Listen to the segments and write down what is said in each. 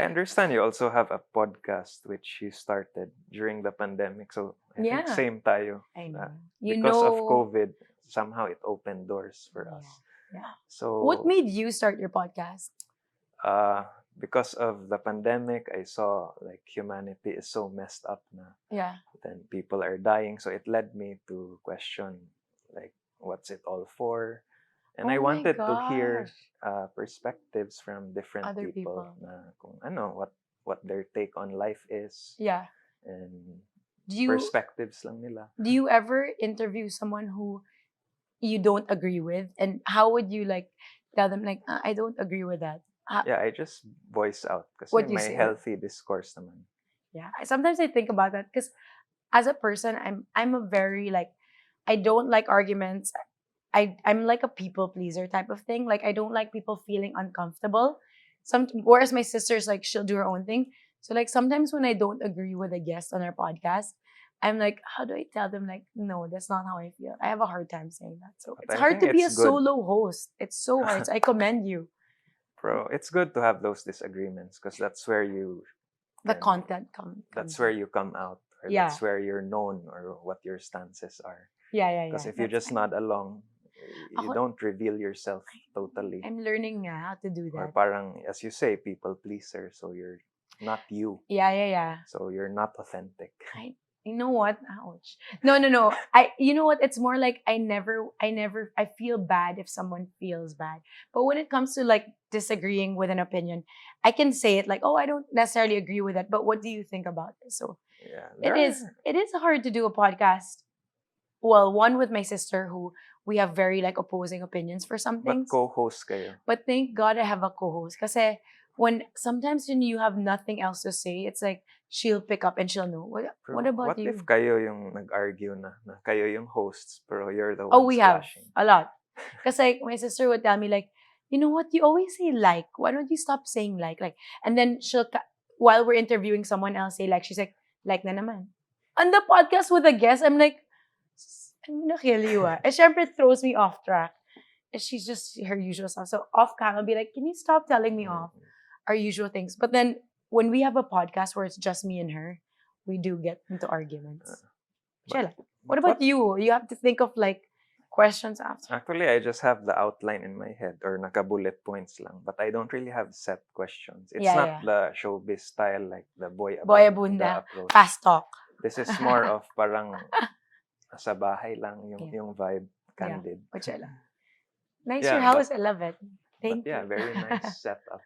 understand you also have a podcast which you started during the pandemic. So I think same tayo. I know. Because of COVID, somehow it opened doors for us. Yeah. So What made you start your podcast? because of the pandemic, I saw like humanity is so messed up na. Yeah. Then people are dying. So it led me to question like what's it all for? And I wanted to hear perspectives from different Other people. Na kung ano, what their take on life is. Yeah. And Do perspectives lang nila. Do you ever interview someone who you don't agree with? And how would you like tell them like, I don't agree with that? Yeah, I just voice out kasi What you may say? healthy discourse naman. Yeah. Sometimes I think about that because as a person, I'm a very like, I don't like arguments. I'm like a people pleaser type of thing. Like I don't like people feeling uncomfortable. Whereas my sister's like she'll do her own thing. So like sometimes when I don't agree with a guest on our podcast, I'm like, how do I tell them like, no, that's not how I feel. I have a hard time saying that. So But it's I hard to think be a it's good. solo host. It's so hard. So I commend you. Bro, it's good to have those disagreements because that's where you The content comes. That's where you come out, or Yeah. that's where you're known, or what your stances are. Yeah. Because if you just nod along, you don't reveal yourself totally. I'm learning how to do Or that. parang, as you say, people pleaser. So you're not you. Yeah. So you're not authentic. You know what? Ouch. No. You know what? It's more like I feel bad if someone feels bad. But when it comes to like disagreeing with an opinion, I can say it like, oh, I don't necessarily agree with that. But what do you think about this? So Yeah, it is hard to do a podcast. Well, one with my sister who we have very like opposing opinions for some things. But co-host kayo. But thank God I have a co-host. Kasi sometimes when you have nothing else to say, it's like she'll pick up and she'll know. What about you? What if kayo yung nag-argue na kayo yung hosts pero you're the one Oh, we have splashing? a lot. Kasi my sister would tell me like, you know what? You always say like. Why don't you stop saying like? And then while we're interviewing someone else, say like. She's like na naman. On the podcast with a guest, I'm like, I'm gonna kill you. And syempre it throws me off track. And she's just her usual stuff. So off cam, I'll be like, can you stop telling me off our usual things? But then when we have a podcast where it's just me and her, we do get into arguments. What about you? You have to think of like questions after. Actually, I just have the outline in my head or naka-bullet points lang. But I don't really have set questions. It's not the showbiz style like the Boy Abunda approach. Fast talk. This is more of parang sa bahay lang yung vibe, candid. Nice your house. I love it. Thank you. Very nice setup.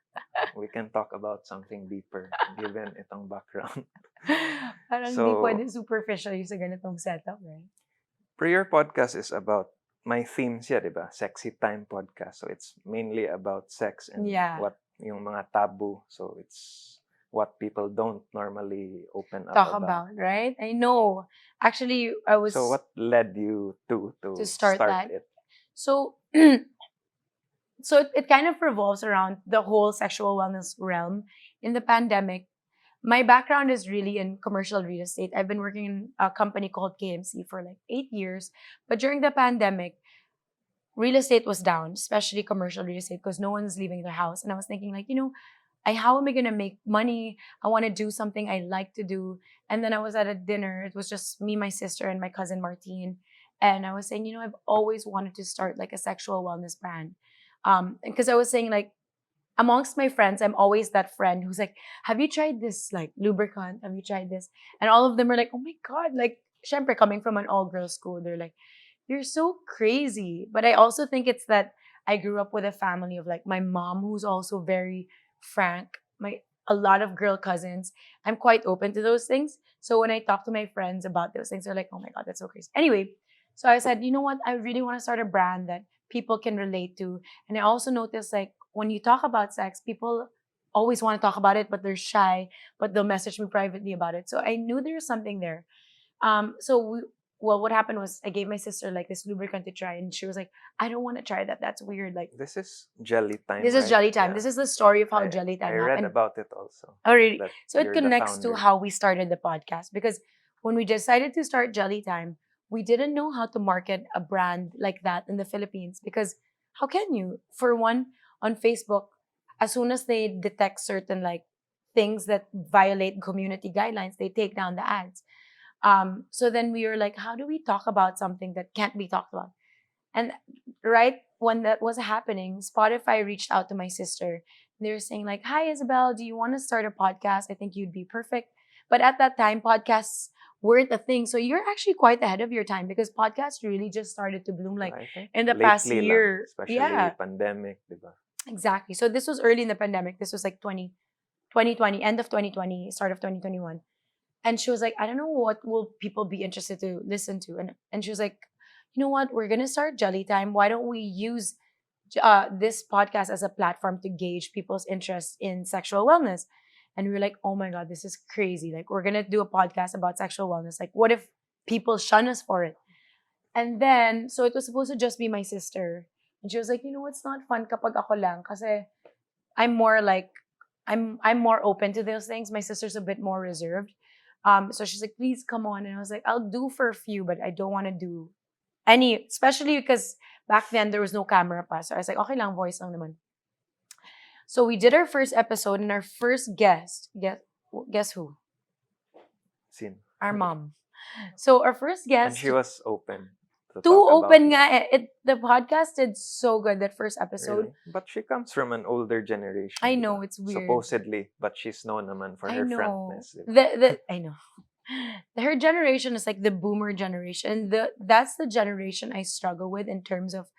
We can talk about something deeper given itong background. Parang di pwede superficial yung sa ganitong setup, right? Your podcast is about my themes, diba? Sexytime podcast. So it's mainly about sex and what yung mga taboo. So it's what people don't normally open up talk about, right? I know. Actually, I was. So what led you to start it? So it kind of revolves around the whole sexual wellness realm. In the pandemic, my background is really in commercial real estate. I've been working in a company called KMC for like 8 years. But during the pandemic, real estate was down, especially commercial real estate, because no one's leaving their house. And I was thinking like, how am I going to make money? I want to do something I like to do. And then I was at a dinner. It was just me, my sister, and my cousin Martine. And I was saying, I've always wanted to start like a sexual wellness brand. Because I was saying like, amongst my friends, I'm always that friend who's like, have you tried this like lubricant? Have you tried this? And all of them are like, oh my God, like, syempre, coming from an all-girls school, they're like, you're so crazy. But I also think it's that I grew up with a family of like my mom who's also very frank, a lot of girl cousins. I'm quite open to those things. So when I talk to my friends about those things, they're like, oh my God, that's so crazy. Anyway, so I said, you know what? I really want to start a brand that people can relate to. And I also noticed like when you talk about sex, people always want to talk about it, but they're shy, but they'll message me privately about it. So I knew there was something there. What happened was I gave my sister like this lubricant to try, and she was like, I don't want to try that. That's weird. Like, this is Jelly Time. This is Jelly Time. Yeah. This is the story of how Jelly Time happened. I read about it also. Oh, really? So it connects to how we started the podcast, because when we decided to start Jelly Time, we didn't know how to market a brand like that in the Philippines, because how can you? For one, on Facebook, as soon as they detect certain like things that violate community guidelines, they take down the ads. So then we were like, how do we talk about something that can't be talked about? And right when that was happening, Spotify reached out to my sister. They were saying like, "Hi Isabel, do you want to start a podcast? I think you'd be perfect." But at that time, podcasts weren't a thing. So you're actually quite ahead of your time because podcasts really just started to bloom like I think in the past lately lang, year. especially Yeah, pandemic, di ba? exactly. So this was early in the pandemic. This was like 2020, end of 2020, start of 2021. And she was like, I don't know what will people be interested to listen to. And she was like, you know what? We're gonna start Jelly Time. Why don't we use this podcast as a platform to gauge people's interest in sexual wellness? And we were like, oh my God, this is crazy. Like, we're gonna do a podcast about sexual wellness. Like, what if people shun us for it? And then, so it was supposed to just be my sister. And she was like, you know, it's not fun kapag ako lang. Kasi I'm more like, I'm more open to those things. My sister's a bit more reserved. So she's like, please come on. And I was like, I'll do for a few, but I don't want to do any, especially because back then there was no camera pa. So I was like, okay lang, voice lang naman. So we did our first episode and our first guess who? Sin. Our mom. So our first And guest, she was open to too talk about open it. nga eh. The podcast did so good that first episode. Really? But she comes from an older generation. I di know, ba? it's weird. Supposedly, but she's known naman for I her know. frankness. Di ba? I know. Her generation is like the boomer generation. That's the generation I struggle with in terms of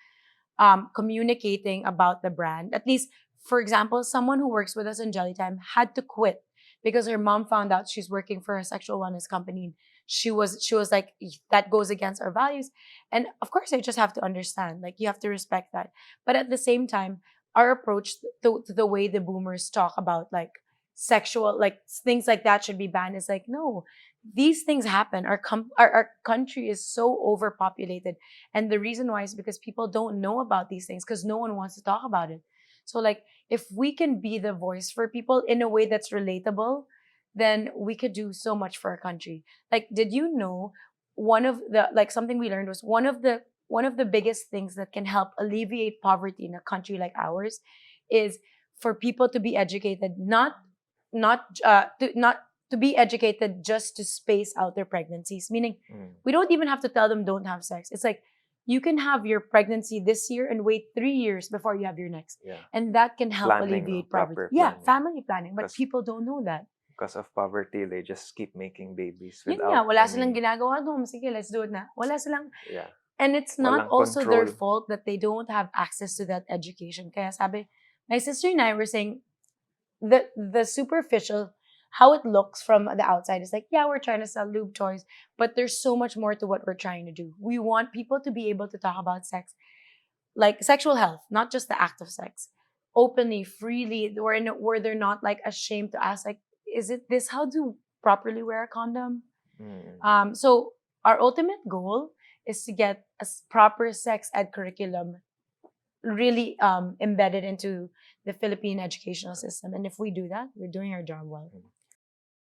communicating about the brand. At least, for example, someone who works with us in Jellytime had to quit because her mom found out she's working for a sexual wellness company. She was like, that goes against our values. And of course, I just have to understand. Like, you have to respect that. But at the same time, our approach to the way the boomers talk about like sexual, like things like that should be banned is like, no, these things happen. Our country is so overpopulated, and the reason why is because people don't know about these things because no one wants to talk about it. So like, if we can be the voice for people in a way that's relatable, then we could do so much for our country. Like, did you know one of the, like, something we learned was one of the biggest things that can help alleviate poverty in a country like ours is for people to be educated, not to be educated just to space out their pregnancies. Meaning, we don't even have to tell them don't have sex. It's like, you can have your pregnancy this year and wait 3 years before you have your next. Yeah. And that can help Planning, alleviate no? Proper poverty. Yeah, planning. family planning. But 'Cause- people don't know that. Because of poverty, they just keep making babies Yun without nga, wala any- silang ginagawa doon. Sige, let's do it na. Wala silang... Yeah. And it's not Walang also their control. fault that they don't have access to that education. Kaya sabi, my sister and I were saying, the superficial, how it looks from the outside is like, yeah, we're trying to sell lube toys, but there's so much more to what we're trying to do. We want people to be able to talk about sex, like sexual health, not just the act of sex, openly, freely, where they're not like ashamed to ask, like, is it this? How to properly wear a condom? So our ultimate goal is to get a proper sex ed curriculum really embedded into the Philippine educational system. And if we do that, we're doing our job well.